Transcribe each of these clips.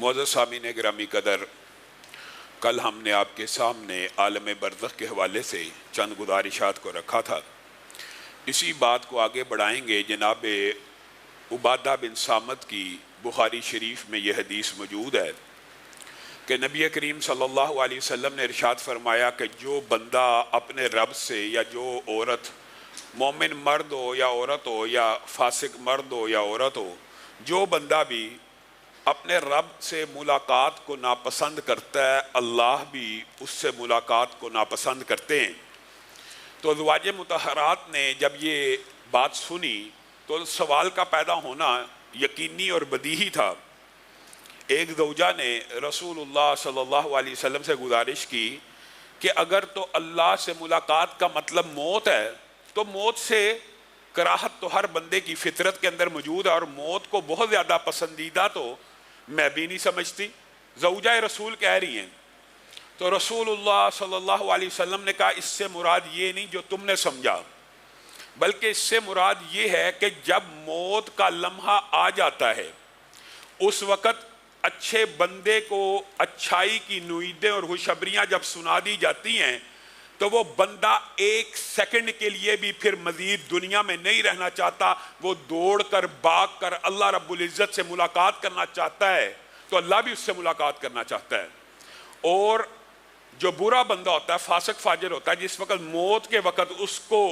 معزز سامعین گرامی قدر، کل ہم نے آپ کے سامنے عالم برزخ کے حوالے سے چند گزارشات کو رکھا تھا۔ اسی بات کو آگے بڑھائیں گے۔ جناب عبادہ بن صامت کی بخاری شریف میں یہ حدیث موجود ہے کہ نبی کریم صلی اللہ علیہ وسلم نے ارشاد فرمایا کہ جو بندہ اپنے رب سے، یا جو عورت، مومن مرد ہو یا عورت ہو، یا فاسق مرد ہو یا عورت ہو، جو بندہ بھی اپنے رب سے ملاقات کو ناپسند کرتا ہے، اللہ بھی اس سے ملاقات کو ناپسند کرتے ہیں۔ تو ازواج مطہرات نے جب یہ بات سنی تو سوال کا پیدا ہونا یقینی اور بدیہی تھا۔ ایک زوجہ نے رسول اللہ صلی اللہ علیہ وسلم سے گزارش کی کہ اگر تو اللہ سے ملاقات کا مطلب موت ہے تو موت سے کراہت تو ہر بندے کی فطرت کے اندر موجود ہے، اور موت کو بہت زیادہ پسندیدہ تو میں بھی نہیں سمجھتی۔ زوجہ رسول کہہ رہی ہیں تو رسول اللہ صلی اللہ علیہ وسلم نے کہا اس سے مراد یہ نہیں جو تم نے سمجھا، بلکہ اس سے مراد یہ ہے کہ جب موت کا لمحہ آ جاتا ہے اس وقت اچھے بندے کو اچھائی کی نویدیں اور خوشخبریاں جب سنا دی جاتی ہیں تو وہ بندہ ایک سیکنڈ کے لیے بھی پھر مزید دنیا میں نہیں رہنا چاہتا، وہ دوڑ کر بھاگ کر اللہ رب العزت سے ملاقات کرنا چاہتا ہے، تو اللہ بھی اس سے ملاقات کرنا چاہتا ہے۔ اور جو برا بندہ ہوتا ہے، فاسق فاجر ہوتا ہے، جس وقت موت کے وقت اس کو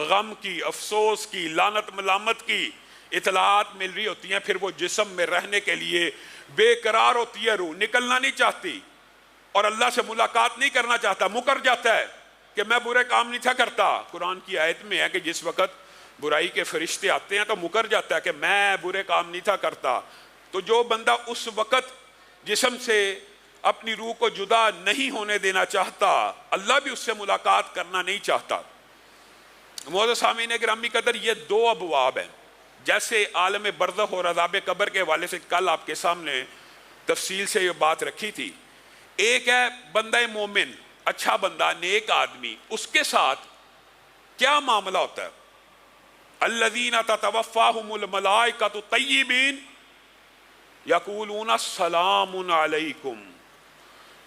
غم کی، افسوس کی، لعنت ملامت کی اطلاعات مل رہی ہوتی ہیں، پھر وہ جسم میں رہنے کے لیے بے قرار ہوتی ہے، روح نکلنا نہیں چاہتی اور اللہ سے ملاقات نہیں کرنا چاہتا، مکر جاتا ہے کہ میں برے کام نہیں تھا کرتا۔ قرآن کی آیت میں ہے کہ جس وقت برائی کے فرشتے آتے ہیں تو مکر جاتا ہے کہ میں برے کام نہیں تھا کرتا۔ تو جو بندہ اس وقت جسم سے اپنی روح کو جدا نہیں ہونے دینا چاہتا، اللہ بھی اس سے ملاقات کرنا نہیں چاہتا۔ معزز سامعین گرامی قدر، یہ دو ابواب ہیں۔ جیسے عالم برزخ اور عذاب قبر کے حوالے سے کل آپ کے سامنے تفصیل سے یہ بات رکھی تھی۔ ایک ہے بندہ مومن، اچھا بندہ، نیک آدمی، اس کے ساتھ کیا معاملہ ہوتا ہے؟ الذین تتوفاہم الملائکۃ طیبین یقولون سلام علیکم۔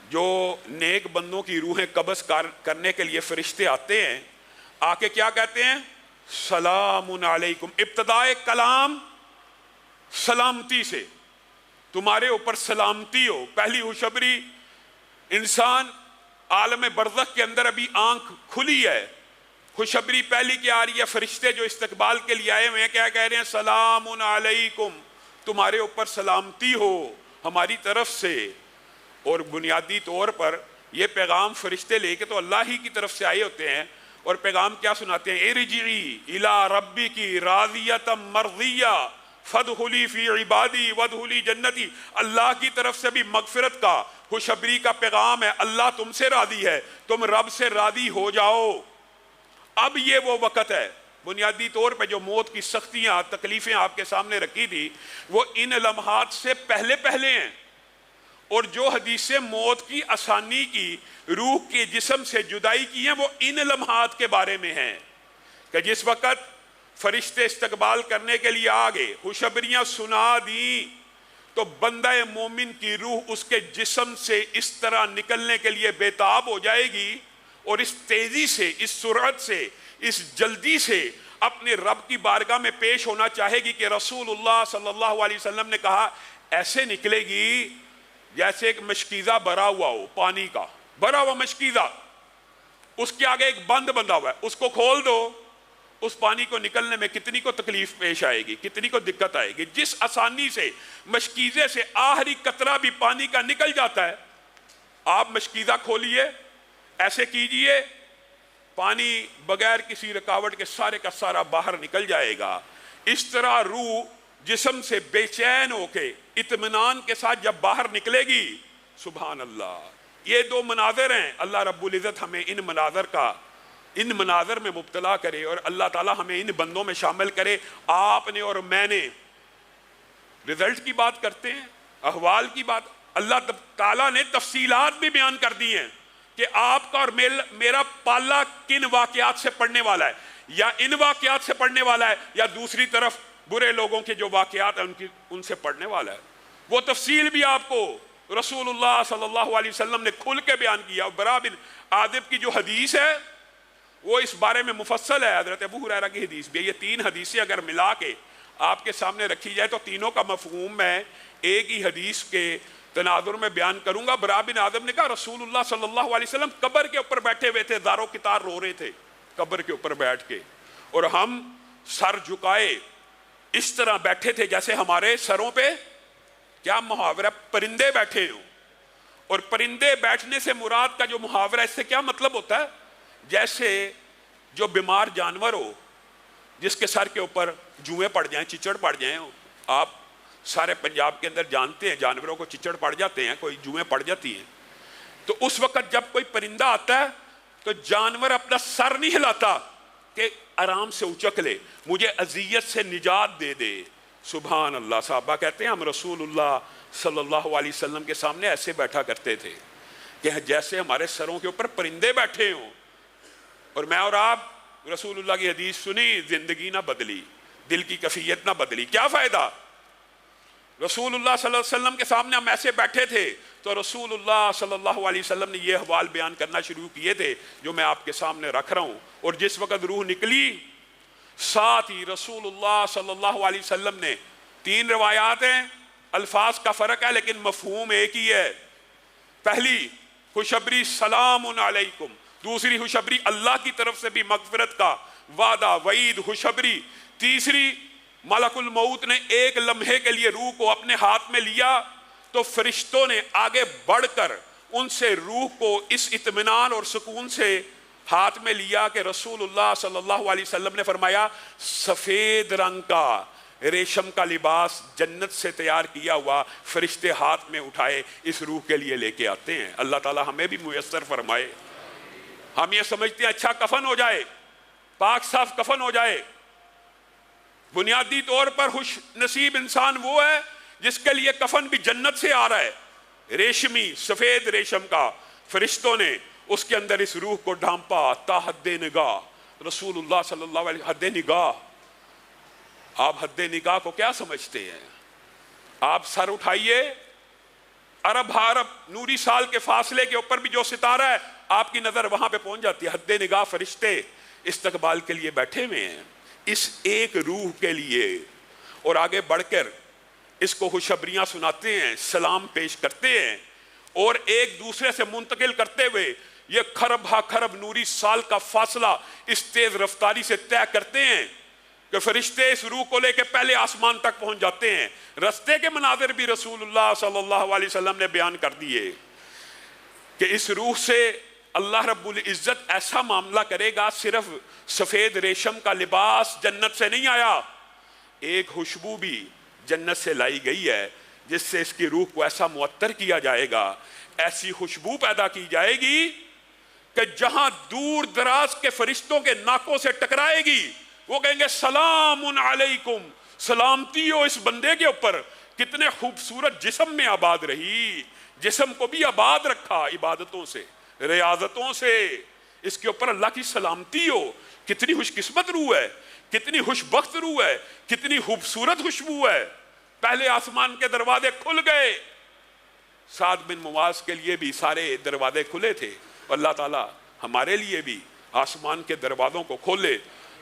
جو نیک بندوں کی روحیں قبض کرنے کے لیے فرشتے آتے ہیں، آ کے کیا کہتے ہیں؟ سلام علیکم۔ ابتدائے کلام سلامتی سے، تمہارے اوپر سلامتی ہو۔ پہلی خوشخبری، انسان عالم برزخ کے اندر ابھی آنکھ کھلی ہے، خوشخبری پہلی کیا آ رہی ہے؟ فرشتے جو استقبال کے لیے آئے ہوئے ہیں کیا کہہ رہے ہیں؟ سلام علیکم، تمہارے اوپر سلامتی ہو ہماری طرف سے۔ اور بنیادی طور پر یہ پیغام فرشتے لے کے تو اللہ ہی کی طرف سے آئے ہوتے ہیں، اور پیغام کیا سناتے ہیں؟ ارجعی الی ربک راضیۃ مرضیہ فادخلی فی عبادی وادخلی جنتی۔ اللہ کی طرف سے بھی مغفرت کا، خوشخبری کا پیغام ہے۔ اللہ تم سے راضی ہے، تم رب سے راضی ہو جاؤ۔ اب یہ وہ وقت ہے، بنیادی طور پہ جو موت کی سختیاں، تکلیفیں آپ کے سامنے رکھی تھی، وہ ان لمحات سے پہلے پہلے ہیں۔ اور جو حدیثیں موت کی آسانی کی، روح کے جسم سے جدائی کی ہیں، وہ ان لمحات کے بارے میں ہیں کہ جس وقت فرشتے استقبال کرنے کے لیے آگے خوشخبریاں سنا دیں تو بندہ مومن کی روح اس کے جسم سے اس طرح نکلنے کے لیے بےتاب ہو جائے گی، اور اس تیزی سے، اس سرعت سے، اس جلدی سے اپنے رب کی بارگاہ میں پیش ہونا چاہے گی کہ رسول اللہ صلی اللہ علیہ وسلم نے کہا ایسے نکلے گی جیسے ایک مشکیزہ بھرا ہوا ہو، پانی کا بھرا ہوا مشکیزہ، اس کے آگے ایک بند بندھا ہوا ہے، اس کو کھول دو، اس پانی کو نکلنے میں کتنی کو تکلیف پیش آئے گی، کتنی کو دقت آئے گی۔ جس آسانی سے مشکیزے سے آخری قطرہ بھی پانی کا نکل جاتا ہے، آپ مشکیزہ کھولیے، ایسے کیجئے، پانی بغیر کسی رکاوٹ کے سارے کا سارا باہر نکل جائے گا۔ اس طرح روح جسم سے بے چین ہو کے اطمینان کے ساتھ جب باہر نکلے گی، سبحان اللہ، یہ دو مناظر ہیں۔ اللہ رب العزت ہمیں ان مناظر میں مبتلا کرے، اور اللہ تعالی ہمیں ان بندوں میں شامل کرے۔ آپ نے اور میں نے رزلٹ کی بات کرتے ہیں، احوال کی بات، اللہ تعالیٰ نے تفصیلات بھی بیان کر دی ہیں کہ آپ کا اور میرا پالا کن واقعات سے پڑھنے والا ہے، یا ان واقعات سے پڑھنے والا ہے، یا دوسری طرف برے لوگوں کے جو واقعات ہیں ان سے پڑھنے والا ہے۔ وہ تفصیل بھی آپ کو رسول اللہ صلی اللہ علیہ وسلم نے کھل کے بیان کیا. برا بن عازب کی جو حدیث ہے وہ اس بارے میں مفصل ہے. حضرت ابو ہریرہ کی حدیث بھی ہے. یہ تین حدیثیں اگر ملا کے آپ کے سامنے رکھی جائے تو تینوں کا مفہوم میں ایک ہی حدیث کے تناظر میں بیان کروں گا. برا بن عازب نے کہا رسول اللہ صلی اللہ علیہ وسلم قبر کے اوپر بیٹھے ہوئے تھے, زار و کتار رو رہے تھے قبر کے اوپر بیٹھ کے, اور ہم سر جھکائے اس طرح بیٹھے تھے جیسے ہمارے سروں پہ کیا محاورہ پرندے بیٹھے ہوں. اور پرندے بیٹھنے سے مراد کا جو محاورہ اس سے کیا مطلب ہوتا ہے, جیسے جو بیمار جانور ہو جس کے سر کے اوپر جوئیں پڑ جائیں, چچڑ پڑ جائیں. آپ سارے پنجاب کے اندر جانتے ہیں جانوروں کو چچڑ پڑ جاتے ہیں, کوئی جوئیں پڑ جاتی ہیں. تو اس وقت جب کوئی پرندہ آتا ہے تو جانور اپنا سر نہیں ہلاتا کہ آرام سے اچک لے, مجھے اذیت سے نجات دے دے. سبحان اللہ. صحابہ کہتے ہیں ہم رسول اللہ صلی اللہ علیہ وسلم کے سامنے ایسے بیٹھا کرتے تھے کہ جیسے ہمارے سروں کے اوپر پرندے بیٹھے ہوں. اور میں اور آپ رسول اللہ کی حدیث سنی, زندگی نہ بدلی, دل کی کیفیت نہ بدلی. کیا فائدہ؟ رسول اللہ صلی اللہ علیہ وسلم کے سامنے ہم ایسے بیٹھے تھے تو رسول اللہ صلی اللہ علیہ وسلم نے یہ احوال بیان کرنا شروع کیے تھے جو میں آپ کے سامنے رکھ رہا ہوں. اور جس وقت روح نکلی ساتھ ہی رسول اللہ صلی اللہ علیہ وسلم نے, تین روایات ہیں, الفاظ کا فرق ہے لیکن مفہوم ایک ہی ہے. پہلی خوشخبری سلام علیکم, دوسری خوشخبری اللہ کی طرف سے بھی مغفرت کا وعدہ وعید خوشخبری, تیسری ملک الموت نے ایک لمحے کے لیے روح کو اپنے ہاتھ میں لیا تو فرشتوں نے آگے بڑھ کر ان سے روح کو اس اطمینان اور سکون سے ہاتھ میں لیا کہ رسول اللہ صلی اللہ علیہ وسلم نے فرمایا سفید رنگ کا ریشم کا لباس جنت سے تیار کیا ہوا فرشتے ہاتھ میں اٹھائے اس روح کے لیے لے کے آتے ہیں. اللہ تعالی ہمیں بھی میسر فرمائے. ہم یہ سمجھتے ہیں اچھا کفن ہو جائے, پاک صاف کفن ہو جائے. بنیادی طور پر خوش نصیب انسان وہ ہے جس کے لیے کفن بھی جنت سے آ رہا ہے, ریشمی سفید ریشم کا. فرشتوں نے اس کے اندر اس روح کو ڈھانپا تا حد نگاہ. رسول اللہ صلی اللہ علیہ وسلم حد نگاہ, آپ حد نگاہ کو کیا سمجھتے ہیں؟ آپ سر اٹھائیے, ارب نوری سال کے فاصلے کے اوپر بھی جو ستارہ ہے آپ کی نظر وہاں پہ پہنچ جاتی ہے. حد نگاہ فرشتے استقبال کے لیے بیٹھے ہوئے ہیں اس ایک روح کے لیے, اور آگے بڑھ کر اس کو خوشخبریاں سناتے ہیں, سلام پیش کرتے ہیں, اور ایک دوسرے سے منتقل کرتے ہوئے یہ خرب ہا خرب نوری سال کا فاصلہ اس تیز رفتاری سے طے کرتے ہیں کہ فرشتے اس روح کو لے کے پہلے آسمان تک پہنچ جاتے ہیں. رستے کے مناظر بھی رسول اللہ صلی اللہ علیہ وسلم نے بیان کر دیے کہ اس روح سے اللہ رب العزت ایسا معاملہ کرے گا. صرف سفید ریشم کا لباس جنت سے نہیں آیا, ایک خوشبو بھی جنت سے لائی گئی ہے جس سے اس کی روح کو ایسا معطر کیا جائے گا, ایسی خوشبو پیدا کی جائے گی کہ جہاں دور دراز کے فرشتوں کے ناکوں سے ٹکرائے گی وہ کہیں گے سلام علیکم, سلامتی ہو اس بندے کے اوپر. کتنے خوبصورت جسم میں آباد رہی, جسم کو بھی آباد رکھا عبادتوں سے ریاضتوں سے, اس کے اوپر اللہ کی سلامتی ہو. کتنی خوش قسمت روح ہے, کتنی خوش بخت روح ہے, کتنی خوبصورت خوشبو ہے. پہلے آسمان کے دروازے کھل گئے, سعد بن معاذ کے لیے بھی سارے دروازے کھلے تھے, اللہ تعالی ہمارے لیے بھی آسمان کے دروازوں کو کھولے.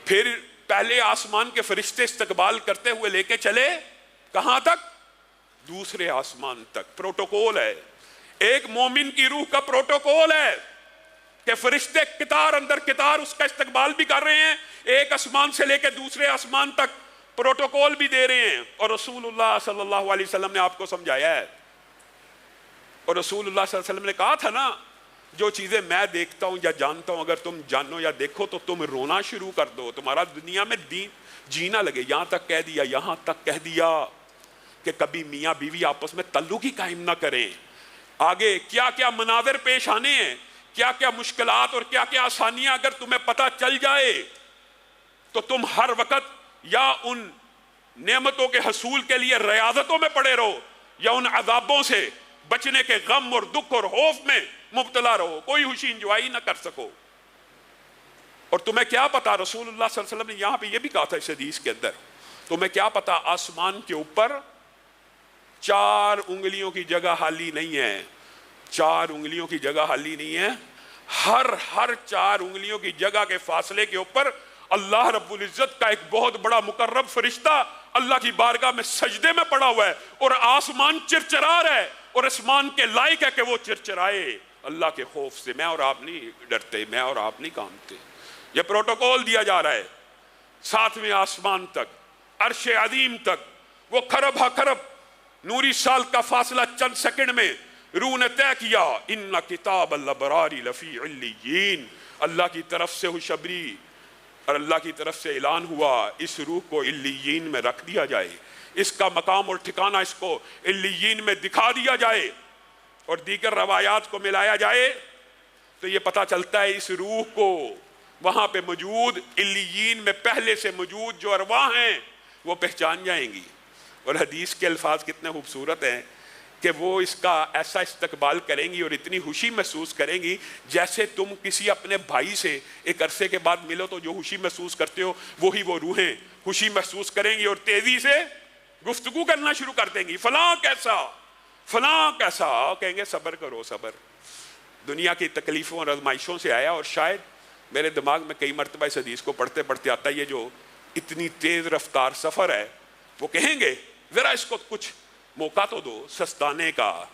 پھر پہلے آسمان کے فرشتے استقبال کرتے ہوئے لے کے چلے کہاں تک؟ دوسرے آسمان تک. پروٹوکول ہے, ایک مومن کی روح کا پروٹوکول ہے کہ فرشتے قطار اندر قطار اس کا استقبال بھی کر رہے ہیں, ایک آسمان سے لے کے دوسرے آسمان تک پروٹوکول بھی دے رہے ہیں. اور رسول اللہ صلی اللہ علیہ وسلم نے آپ کو سمجھایا ہے, اور رسول اللہ صلی اللہ علیہ وسلم نے کہا تھا نا جو چیزیں میں دیکھتا ہوں یا جانتا ہوں اگر تم جانو یا دیکھو تو تم رونا شروع کر دو, تمہارا دنیا میں جینا لگے. یہاں تک کہہ دیا, یہاں تک کہہ دیا کہ کبھی میاں بیوی آپس میں تعلق ہی قائم نہ کریں. آگے کیا کیا مناظر پیش آنے ہیں, کیا کیا مشکلات اور کیا کیا آسانیاں اگر تمہیں پتہ چل جائے تو تم ہر وقت یا ان نعمتوں کے حصول کے لیے ریاضتوں میں پڑے رہو یا ان عذابوں سے بچنے کے غم اور دکھ اور خوف میں مبتلا رہو, کوئی خوشی انجوائے نہ کر سکو. اور تمہیں کیا پتا, رسول اللہ صلی اللہ علیہ وسلم نے یہاں پہ یہ بھی کہا تھا اس حدیث کے اندر, تمہیں کیا پتا آسمان کے اوپر 4 انگلیوں کی جگہ خالی نہیں ہے، 4 انگلیوں کی جگہ خالی نہیں ہے، ہر 4 انگلیوں کی جگہ کے فاصلے کے اوپر اللہ رب العزت کا ایک بہت بڑا مقرب فرشتہ اللہ کی بارگاہ میں سجدے میں پڑا ہوا ہے، اور آسمان چرچرا رہا ہے، اور آسمان کے لائق ہے کہ وہ چرچرائے اللہ کے خوف سے۔ میں اور آپ نہیں ڈرتے، میں اور آپ نہیں کانپتے۔ یہ پروٹوکول دیا جا رہا ہے 7ویں آسمان تک، عرش عظیم تک، وہ کھرب ہا کھرب نوری سال کا فاصلہ چند سیکنڈ میں روح نے طے کیا، ان کتاب الابرار لفی علیین، اللہ کی طرف سے خوشخبری اور اللہ کی طرف سے اعلان ہوا اس روح کو علیین میں رکھ دیا جائے، اس کا مقام اور ٹھکانہ اس کو علیین میں دکھا دیا جائے، اور دیگر روایات کو ملایا جائے تو یہ پتہ چلتا ہے اس روح کو وہاں پہ موجود علیین میں پہلے سے موجود جو ارواح ہیں وہ پہچان جائیں گی۔ اور حدیث کے الفاظ کتنے خوبصورت ہیں کہ وہ اس کا ایسا استقبال کریں گی اور اتنی خوشی محسوس کریں گی جیسے تم کسی اپنے بھائی سے ایک عرصے کے بعد ملو تو جو خوشی محسوس کرتے ہو وہی وہ روحیں خوشی محسوس کریں گی اور تیزی سے گفتگو کرنا شروع کر دیں گی، فلاں کیسا فلاں کیسا، کہیں گے صبر کرو صبر۔ دنیا کی تکلیفوں اور آزمائشوں سے آیا، اور شاید میرے دماغ میں کئی مرتبہ اس حدیث کو پڑھتے پڑھتے آتا ہے یہ جو اتنی تیز رفتار سفر ہے، وہ کہیں گے ذرا اس کو کچھ موقع تو دو سستانے کا،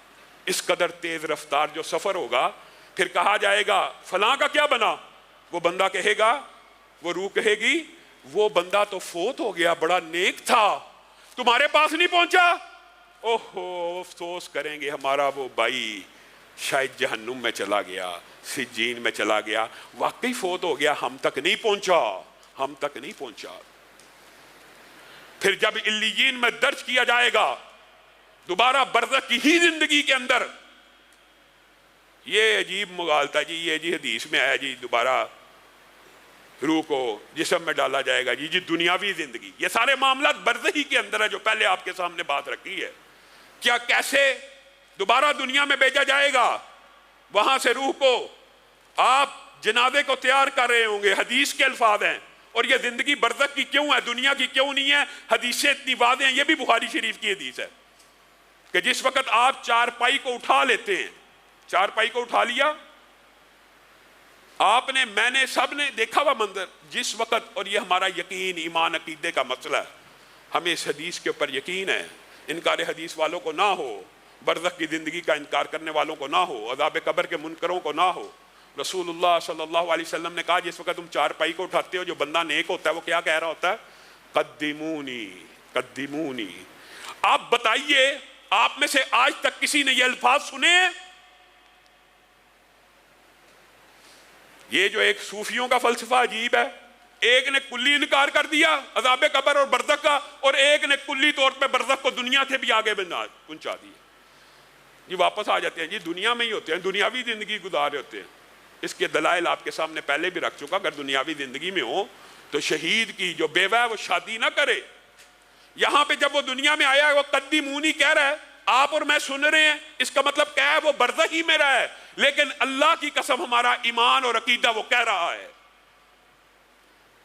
اس قدر تیز رفتار جو سفر ہوگا۔ پھر کہا جائے گا فلاں کا کیا بنا، وہ بندہ کہے گا، وہ روح کہے گی وہ بندہ تو فوت ہو گیا، بڑا نیک تھا، تمہارے پاس نہیں پہنچا، اوہو افسوس کریں گے ہمارا وہ بھائی شاید جہنم میں چلا گیا، سجین میں چلا گیا، واقعی فوت ہو گیا، ہم تک نہیں پہنچا، ہم تک نہیں پہنچا۔ پھر جب علیین میں درج کیا جائے گا دوبارہ برزخ کی ہی زندگی کے اندر، یہ عجیب مغالطہ جی، یہ جی حدیث میں آیا جی دوبارہ روح کو جسم میں ڈالا جائے گا، جی دنیاوی زندگی، یہ سارے معاملات برزخی کے اندر ہے جو پہلے آپ کے سامنے بات رکھی ہے۔ کیا کیسے دوبارہ دنیا میں بھیجا جائے گا، وہاں سے روح کو آپ جنازے کو تیار کر رہے ہوں گے، حدیث کے الفاظ ہیں، اور یہ زندگی برزخ کی کیوں ہے، دنیا کی کیوں نہیں ہے، حدیثیں اتنی واضح ہیں، یہ بھی بخاری شریف کی حدیث ہے کہ جس وقت آپ چارپائی کو اٹھا لیتے ہیں، چارپائی کو اٹھا لیا آپ نے، میں نے، سب نے دیکھا ہوا منظر، جس وقت، اور یہ ہمارا یقین ایمان عقیدے کا مسئلہ ہے، ہمیں اس حدیث کے اوپر یقین ہے، انکار حدیث والوں کو نہ ہو، برزخ کی زندگی کا انکار کرنے والوں کو نہ ہو، عذاب قبر کے منکروں کو نہ ہو۔ رسول اللہ صلی اللہ علیہ وسلم نے کہا جس وقت تم چارپائی کو اٹھاتے ہو جو بندہ نیک ہوتا ہے وہ کیا کہہ رہا ہوتا ہے، قدمونی قدمونی۔ آپ بتائیے آپ میں سے آج تک کسی نے یہ الفاظ سنے ہیں؟ یہ جو ایک صوفیوں کا فلسفہ عجیب ہے، ایک نے کلی انکار کر دیا عذاب قبر اور برزخ کا، اور ایک نے کلی طور پہ برزخ کو دنیا سے بھی آگے پہنچا دیا۔ یہ واپس آ جاتے ہیں جی دنیا میں ہی ہوتے ہیں، دنیاوی زندگی گزارے ہوتے ہیں۔ اس کے دلائل آپ کے سامنے پہلے بھی رکھ چکا، اگر دنیاوی زندگی میں ہو تو شہید کی جو بیوہ ہے وہ شادی نہ کرے۔ یہاں پہ جب وہ دنیا میں آیا ہے وہ قدمونی کہہ رہا ہے، آپ اور میں سن رہے ہیں، اس کا مطلب کیا ہے، وہ برزخ ہی میں رہا ہے، لیکن اللہ کی قسم ہمارا ایمان اور عقیدہ وہ کہہ رہا ہے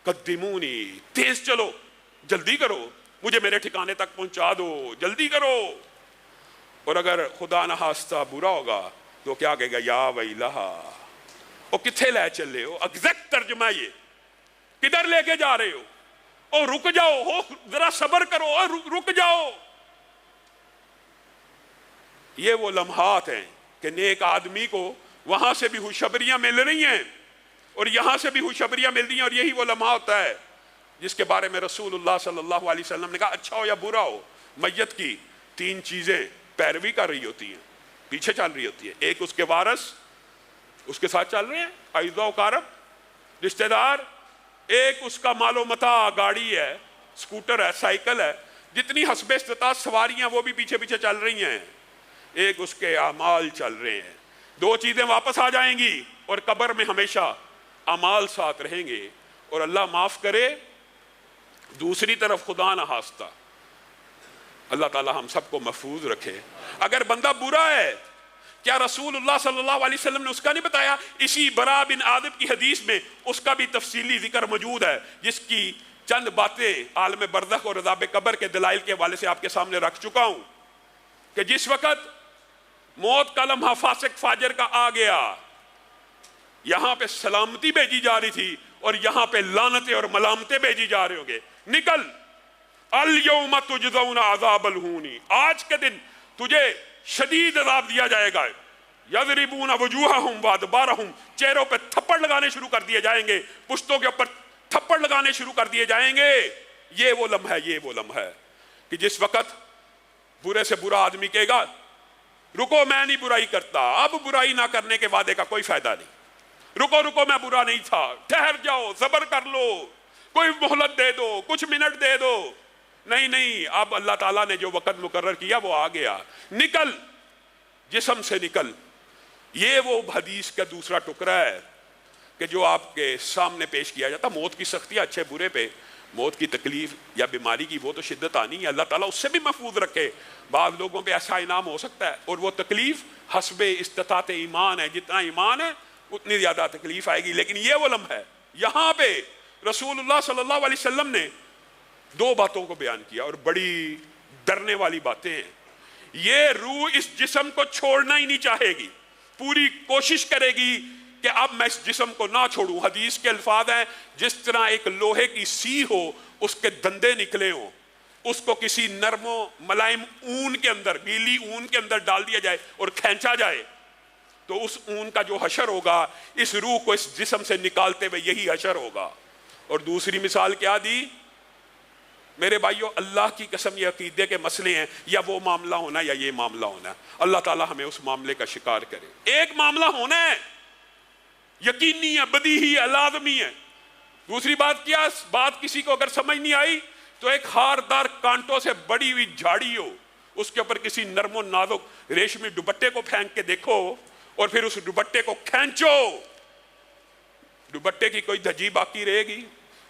قدمونی، تیز چلو، جلدی کرو، مجھے میرے ٹھکانے تک پہنچا دو، جلدی کرو۔ اور اگر خدا نہ خواستہ برا ہوگا تو کیا کہے گا، یا ویلہ، او کتھے لے چلے ہو، ایگزیکٹ ترجمہ یہ، کدھر لے کے جا رہے ہو، او رک جاؤ، ہو ذرا صبر کرو، او رک جاؤ۔ یہ وہ لمحات ہیں کہ نیک آدمی کو وہاں سے بھی خوشخبریاں مل رہی ہیں اور یہاں سے بھی خوشخبریاں مل رہی ہیں، اور یہی وہ لمحہ ہوتا ہے جس کے بارے میں رسول اللہ صلی اللہ علیہ وسلم نے کہا اچھا ہو یا برا ہو، میت کی 3 چیزیں پیروی کر رہی ہوتی ہیں، پیچھے چل رہی ہوتی ہے۔ ایک اس کے وارث اس کے ساتھ چل رہے ہیں، اعزاء و اقارب، رشتہ دار، ایک اس کا مال و متاع، گاڑی ہے، سکوٹر ہے، سائیکل ہے، جتنی حسب استطاعت سواریاں وہ بھی پیچھے پیچھے چل رہی ہیں، ایک اس کے اعمال چل رہے ہیں۔ 2 چیزیں واپس آ جائیں گی اور قبر میں ہمیشہ اعمال ساتھ رہیں گے، اور اللہ معاف کرے دوسری طرف خدا نہ خواستہ اللہ تعالی ہم سب کو محفوظ رکھے، اگر بندہ برا ہے، کیا رسول اللہ صلی اللہ علیہ وسلم نے اس کا نہیں بتایا؟ اسی برا بن عازب کی حدیث میں اس کا بھی تفصیلی ذکر موجود ہے، جس کی چند باتیں عالم برزخ اور عذاب قبر کے دلائل کے حوالے سے آپ کے سامنے رکھ چکا ہوں۔ کہ جس وقت موت کا لمحہ فاسق فاجر کا آ گیا، یہاں پہ سلامتی بھیجی جا رہی تھی اور یہاں پہ لعنتیں اور ملامتیں بھیجی جا رہے ہوں گے. نکل، الیوم تجزون عذاب الہون، آج کے دن تجھے شدید عذاب دیا جائے گا. یضربون وجوہہم وادبارہم، چہروں پہ تھپڑ لگانے شروع کر دیے جائیں گے، پشتوں کے اوپر تھپڑ لگانے شروع کر دیے جائیں گے. یہ وہ لمحہ ہے کہ جس وقت برے سے برا آدمی کہے گا رکو میں نہیں برائی کرتا، اب برائی نہ کرنے کے وعدے کا کوئی فائدہ نہیں. رکو میں برا نہیں تھا، ٹھہر جاؤ، صبر کر لو، کوئی مہلت دے دو، کچھ منٹ دے دو. نہیں، اب اللہ تعالیٰ نے جو وقت مقرر کیا وہ آ گیا. نکل، جسم سے نکل. یہ وہ حدیث کا دوسرا ٹکڑا ہے کہ جو آپ کے سامنے پیش کیا جاتا. موت کی سختی اچھے برے پہ، موت کی تکلیف یا بیماری کی وہ تو شدت آنی ہے، اللہ تعالیٰ اس سے بھی محفوظ رکھے. بعض لوگوں پہ ایسا انعام ہو سکتا ہے اور وہ تکلیف حسب استطاعت ایمان ہے، جتنا ایمان ہے اتنی زیادہ تکلیف آئے گی. لیکن یہ وہ لمحہ ہے، یہاں پہ رسول اللہ صلی اللہ علیہ وسلم نے دو باتوں کو بیان کیا اور بڑی ڈرنے والی باتیں ہیں. یہ روح اس جسم کو چھوڑنا ہی نہیں چاہے گی، پوری کوشش کرے گی کہ اب میں اس جسم کو نہ چھوڑوں. حدیث کے الفاظ ہیں جس طرح ایک لوہے کی سی ہو، اس کے دندے نکلے ہوں، اس کو کسی نرم و ملائم اون کے اندر، گیلی اون کے اندر ڈال دیا جائے اور کھینچا جائے تو اس اون کا جو حشر ہوگا اس روح کو اس جسم سے نکالتے ہوئے یہی حشر ہوگا. اور دوسری مثال کیا دی؟ میرے بھائیو، اللہ کی قسم یہ عقیدے کے مسئلے ہیں، یا وہ معاملہ ہونا یا یہ معاملہ ہونا. اللہ تعالیٰ ہمیں اس معاملے کا شکار کرے. ایک معاملہ ہونا ہے، یقینی ہے، بدیہی ہے، لازمی ہے. دوسری بات کیا؟ بات کسی کو اگر سمجھ نہیں آئی تو ایک خاردار کانٹوں سے بڑی ہوئی جھاڑی ہو، اس کے اوپر کسی نرم و نازک ریشمی دوپٹے کو پھینک کے دیکھو اور پھر اس دوپٹے کو کھینچو، دوپٹے کی کوئی دھجی باقی رہے گی؟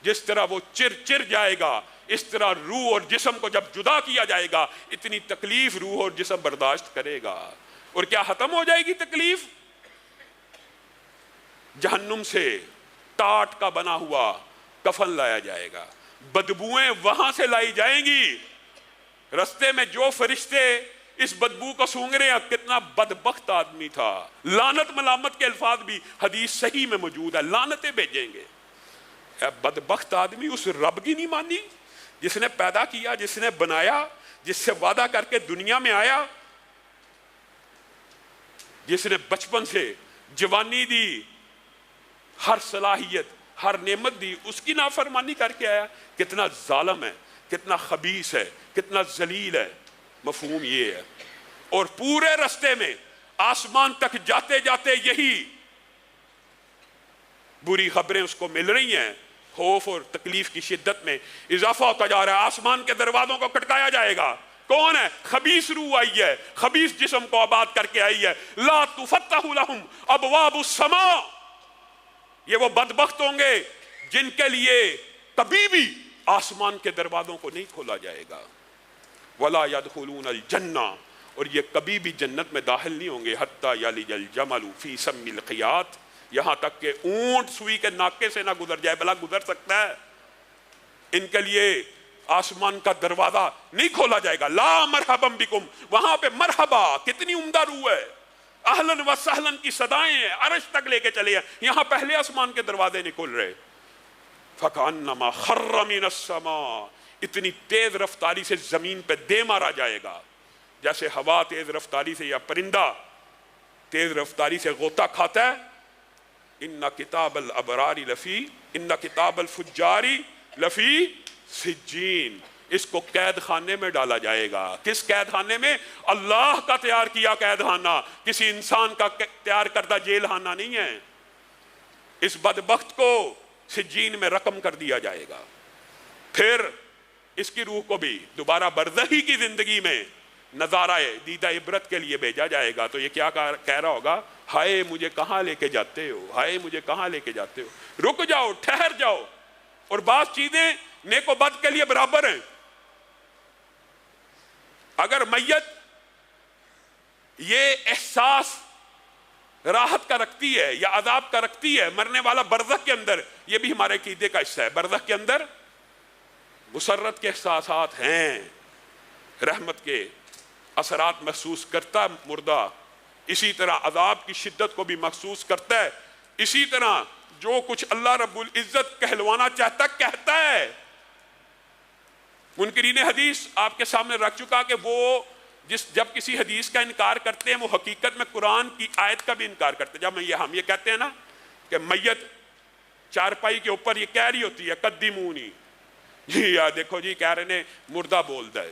جس طرح وہ چر جائے گا، اس طرح روح اور جسم کو جب جدا کیا جائے گا اتنی تکلیف روح اور جسم برداشت کرے گا. اور کیا ختم ہو جائے گی تکلیف؟ جہنم سے ٹاٹ کا بنا ہوا کفن لایا جائے گا، بدبوئیں وہاں سے لائی جائیں گی. رستے میں جو فرشتے اس بدبو کو سونگ رہے ہیں، کتنا بدبخت آدمی تھا. لعنت ملامت کے الفاظ بھی حدیث صحیح میں موجود ہے، لعنتیں بھیجیں گے. بدبخت آدمی اس رب کی نہیں مانی جس نے پیدا کیا، جس نے بنایا، جس سے وعدہ کر کے دنیا میں آیا، جس نے بچپن سے جوانی دی، ہر صلاحیت، ہر نعمت دی، اس کی نافرمانی کر کے آیا. کتنا ظالم ہے، کتنا خبیث ہے، کتنا ذلیل ہے. مفہوم یہ ہے. اور پورے رستے میں آسمان تک جاتے جاتے یہی بری خبریں اس کو مل رہی ہیں. خوف اور تکلیف کی شدت میں اضافہ ہوتا جا رہا ہے. آسمان کے دروازوں کو کھٹکایا جائے گا. کون ہے؟ خبیث روح آئی ہے، خبیث جسم کو آباد کر کے آئی ہے. لا تفتح لهم ابواب السماء. یہ وہ بدبخت ہوں گے جن کے لیے کبھی بھی آسمان کے دروازوں کو نہیں کھولا جائے گا. ولا يدخلون الجنہ، اور یہ کبھی بھی جنت میں داخل نہیں ہوں گے. حتی یلج الجمل فی سم الخیاط، یہاں تک کہ اونٹ سوئی کے ناکے سے نہ گزر جائے. بلا گزر سکتا ہے؟ ان کے لیے آسمان کا دروازہ نہیں کھولا جائے گا. لا مرحبا بکم، وہاں پہ مرحبا، کتنی عمدہ روح ہے، اہلن و سہلن کی صدائیں ہیں، عرش تک لے کے چلے ہیں. یہاں پہلے آسمان کے دروازے نہیں کھل رہے. فکأنما خر من السماء، اتنی تیز رفتاری سے زمین پہ دے مارا جائے گا جیسے ہوا تیز رفتاری سے یا پرندہ تیز رفتاری سے غوطہ کھاتا ہے. ان کتاب الابرار لفی، ان کتاب الفجار لفی سجین. اس کو قید خانے میں ڈالا جائے گا. کس قید خانے میں؟ اللہ کا تیار کیا قید خانہ، کسی انسان کا تیار کردہ جیل خانہ نہیں ہے. اس بدبخت کو سجین میں رقم کر دیا جائے گا. پھر اس کی روح کو بھی دوبارہ برزخی کی زندگی میں نظارہ دیدہ عبرت کے لیے بھیجا جائے گا. تو یہ کیا کہہ رہا ہوگا؟ ہائے مجھے کہاں لے کے جاتے ہو، ہائے مجھے کہاں لے کے جاتے ہو. رک جاؤ، ٹھہر جاؤ. اور بعض چیزیں نیک و بد کے لیے برابر ہیں. اگر میت یہ احساس راحت کا رکھتی ہے یا عذاب کا رکھتی ہے، مرنے والا برزخ کے اندر، یہ بھی ہمارے عقیدے کا حصہ ہے. برزخ کے اندر مسرت کے احساسات ہیں، رحمت کے، اثرات محسوس کرتا ہے مردہ، اسی طرح عذاب کی شدت کو بھی محسوس کرتا ہے، اسی طرح جو کچھ اللہ رب العزت کہلوانا چاہتا کہتا ہے۔ منکرین حدیث آپ کے سامنے رکھ چکا کہ وہ جب کسی حدیث کا انکار کرتے ہیں وہ حقیقت میں قرآن کی آیت کا بھی انکار کرتے ہیں۔ جب ہم یہ کہتے ہیں نا کہ میت چارپائی کے اوپر یہ کہہ رہی ہوتی ہے قدمونی، جی یا دیکھو جی کہہ رہے نے مردہ بول دے،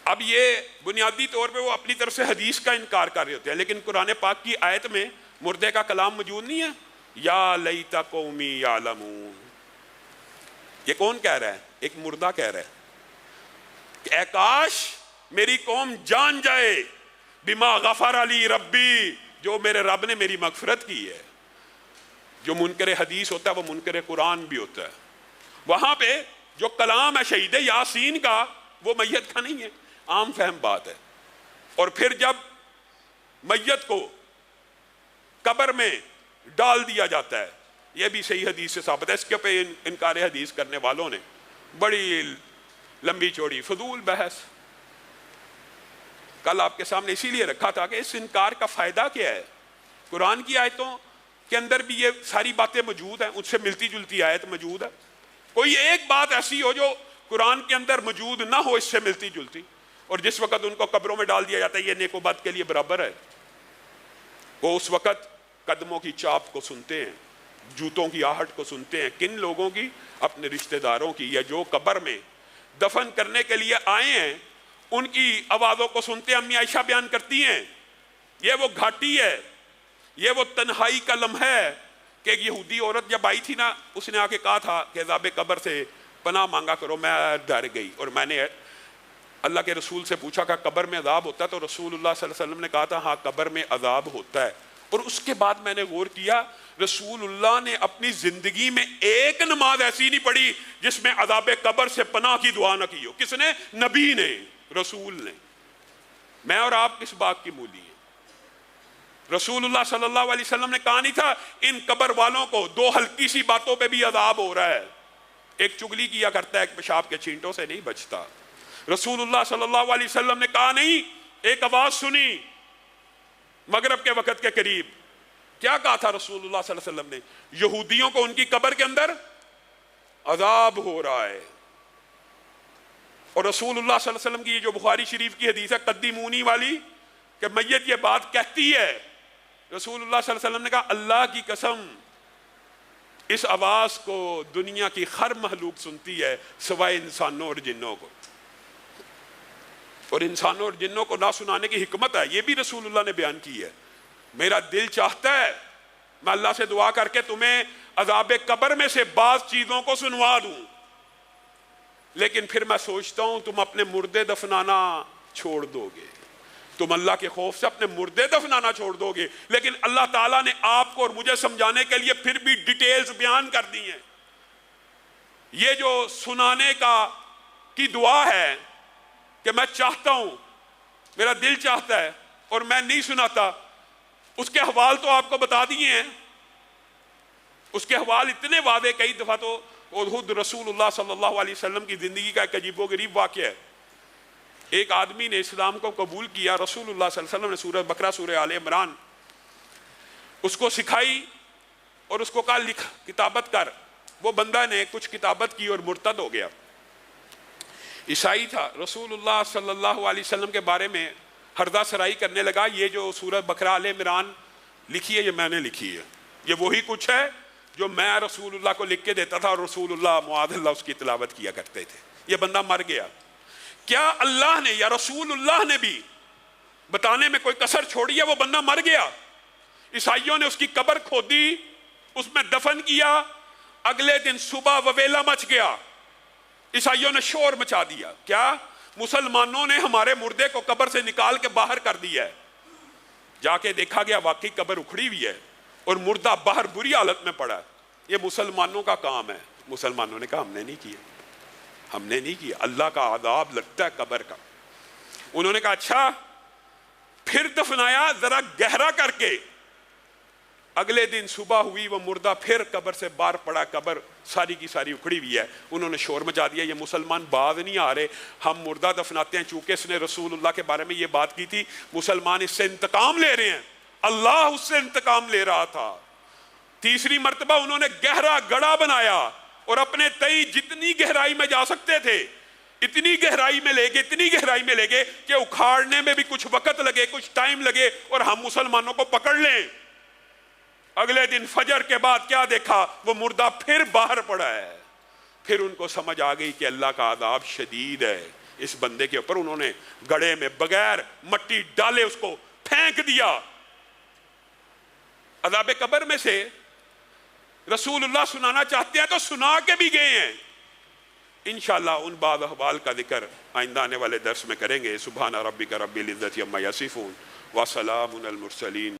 اب یہ بنیادی طور پہ وہ اپنی طرف سے حدیث کا انکار کر رہے ہوتے ہیں، لیکن قرآن پاک کی آیت میں مردے کا کلام موجود نہیں ہے۔ یا لیت قومی یعلمون، یہ کون کہہ رہا ہے؟ ایک مردہ کہہ رہا ہے کہ اے کاش میری قوم جان جائے بما غفر علی ربی، جو میرے رب نے میری مغفرت کی ہے۔ جو منکر حدیث ہوتا ہے وہ منکر قرآن بھی ہوتا ہے۔ وہاں پہ جو کلام ہے شہید یاسین کا وہ میت کا نہیں ہے، عام فہم بات ہے۔ اور پھر جب میت کو قبر میں ڈال دیا جاتا ہے، یہ بھی صحیح حدیث سے ثابت ہے۔ اس کے پہ انکار حدیث کرنے والوں نے بڑی لمبی چوڑی فضول بحث کل آپ کے سامنے اسی لیے رکھا تھا کہ اس انکار کا فائدہ کیا ہے۔ قرآن کی آیتوں کے اندر بھی یہ ساری باتیں موجود ہیں، ان سے ملتی جلتی آیت موجود ہے۔ کوئی ایک بات ایسی ہو جو قرآن کے اندر موجود نہ ہو اس سے ملتی جلتی، اور جس وقت ان کو قبروں میں ڈال دیا جاتا ہے یہ نیک و بد کے لیے برابر ہے۔ وہ اس وقت قدموں کی چاپ کو سنتے ہیں، جوتوں کی آہٹ کو سنتے ہیں۔ کن لوگوں کی؟ اپنے رشتہ داروں کی، یا جو قبر میں دفن کرنے کے لیے آئے ہیں ان کی آوازوں کو سنتے ہیں۔ امی عائشہ بیان کرتی ہیں یہ وہ گھاٹی ہے، یہ وہ تنہائی کا لمحہ ہے کہ ایک یہودی عورت جب آئی تھی نا، اس نے آ کے کہا تھا کہ عذاب قبر سے پناہ مانگا کرو۔ میں ڈر گئی اور میں نے اللہ کے رسول سے پوچھا کہ قبر میں عذاب ہوتا ہے؟ تو رسول اللہ صلی اللہ علیہ وسلم نے کہا تھا ہاں قبر میں عذاب ہوتا ہے۔ اور اس کے بعد میں نے غور کیا، رسول اللہ نے اپنی زندگی میں ایک نماز ایسی نہیں پڑھی جس میں عذاب قبر سے پناہ کی دعا نہ کی ہو۔ کس نے؟ نبی نے، رسول نے۔ میں اور آپ کس بات کی مولی ہیں؟ رسول اللہ صلی اللہ علیہ وسلم نے کہا نہیں تھا ان قبر والوں کو دو ہلکی سی باتوں پہ بھی عذاب ہو رہا ہے، ایک چگلی کیا کرتا ہے ایک پیشاب کے چھینٹوں سے نہیں بچتا۔ رسول اللہ صلی اللہ علیہ وسلم نے کہا نہیں ایک آواز سنی مغرب کے وقت کے قریب، کیا کہا تھا رسول اللہ صلی اللہ علیہ وسلم نے؟ یہودیوں کو ان کی قبر کے اندر عذاب ہو رہا ہے۔ اور رسول اللہ صلی اللہ علیہ وسلم کی یہ جو بخاری شریف کی حدیث ہے قدیمونی والی کہ میت یہ بات کہتی ہے، رسول اللہ صلی اللہ علیہ وسلم نے کہا اللہ کی قسم اس آواز کو دنیا کی ہر مخلوق سنتی ہے سوائے انسانوں اور جنوں کو، اور انسانوں اور جنوں کو نہ سنانے کی حکمت ہے، یہ بھی رسول اللہ نے بیان کی ہے۔ میرا دل چاہتا ہے میں اللہ سے دعا کر کے تمہیں عذاب قبر میں سے بعض چیزوں کو سنوا دوں، لیکن پھر میں سوچتا ہوں تم اپنے مردے دفنانا چھوڑ دو گے، تم اللہ کے خوف سے اپنے مردے دفنانا چھوڑ دو گے، لیکن اللہ تعالیٰ نے آپ کو اور مجھے سمجھانے کے لیے پھر بھی ڈیٹیلز بیان کر دی ہیں۔ یہ جو سنانے کی دعا ہے کہ میں چاہتا ہوں، میرا دل چاہتا ہے اور میں نہیں سناتا، اس کے حوال تو آپ کو بتا دیے ہیں، اس کے حوال اتنے واضح، کئی دفعہ تو خود رسول اللہ صلی اللہ علیہ وسلم کی زندگی کا ایک عجیب و غریب واقعہ ہے۔ ایک آدمی نے اسلام کو قبول کیا، رسول اللہ صلی اللہ علیہ وسلم نے سورہ بقرہ سورہ آل عمران اس کو سکھائی اور اس کو کہا لکھ کتابت کر، وہ بندہ نے کچھ کتابت کی اور مرتد ہو گیا، عیسائی تھا۔ رسول اللہ صلی اللہ علیہ وسلم کے بارے میں ہردہ سرائی کرنے لگا، یہ جو سورہ بقرہ آل عمران لکھی ہے یہ میں نے لکھی ہے، یہ وہی کچھ ہے جو میں رسول اللہ کو لکھ کے دیتا تھا اور رسول اللہ معاذ اللہ اس کی تلاوت کیا کرتے تھے۔ یہ بندہ مر گیا۔ کیا اللہ نے یا رسول اللہ نے بھی بتانے میں کوئی کسر چھوڑی ہے؟ وہ بندہ مر گیا، عیسائیوں نے اس کی قبر کھودی، اس میں دفن کیا، اگلے دن صبح وویلا مچ گیا، عیسائیوں نے شور مچا دیا، کیا مسلمانوں نے ہمارے مردے کو قبر سے نکال کے باہر کر دیا ہے۔ جا کے دیکھا گیا واقعی قبر اکھڑی ہوئی ہے اور مردہ باہر بری حالت میں پڑا ہے۔ یہ مسلمانوں کا کام ہے۔ مسلمانوں نے کہا ہم نے نہیں کیا، ہم نے نہیں کیا، اللہ کا عذاب لگتا ہے قبر کا۔ انہوں نے کہا اچھا، پھر دفنایا ذرا گہرا کر کے، اگلے دن صبح ہوئی وہ مردہ پھر قبر سے باہر پڑا، قبر ساری کی ساری اکھڑی ہوئی ہے۔ انہوں نے شور مچا دیا، یہ مسلمان باز نہیں آ رہے، ہم مردہ دفناتے ہیں، چونکہ اس نے رسول اللہ کے بارے میں یہ بات کی تھی، مسلمان اس سے انتقام لے رہے ہیں، اللہ اس سے انتقام لے رہا تھا۔ تیسری مرتبہ انہوں نے گہرا گڑھا بنایا اور اپنے تئی جتنی گہرائی میں جا سکتے تھے اتنی گہرائی میں لے گئے، اتنی گہرائی میں لے گئے کہ اکھاڑنے میں بھی کچھ وقت لگے، کچھ ٹائم لگے اور ہم مسلمانوں کو پکڑ لیں۔ اگلے دن فجر کے بعد کیا دیکھا؟ وہ مردہ پھر باہر پڑا ہے۔ پھر ان کو سمجھ آ گئی کہ اللہ کا عذاب شدید ہے اس بندے کے اوپر۔ انہوں نے گڑھے میں بغیر مٹی ڈالے اس کو پھینک دیا۔ عذاب قبر میں سے رسول اللہ سنانا چاہتے ہیں تو سنا کے بھی گئے ہیں۔ انشاءاللہ ان بعض احوال کا ذکر آئندہ آنے والے درس میں کریں گے۔ سبحان ربک رب العزت عما یصفون وسلام علی المرسلین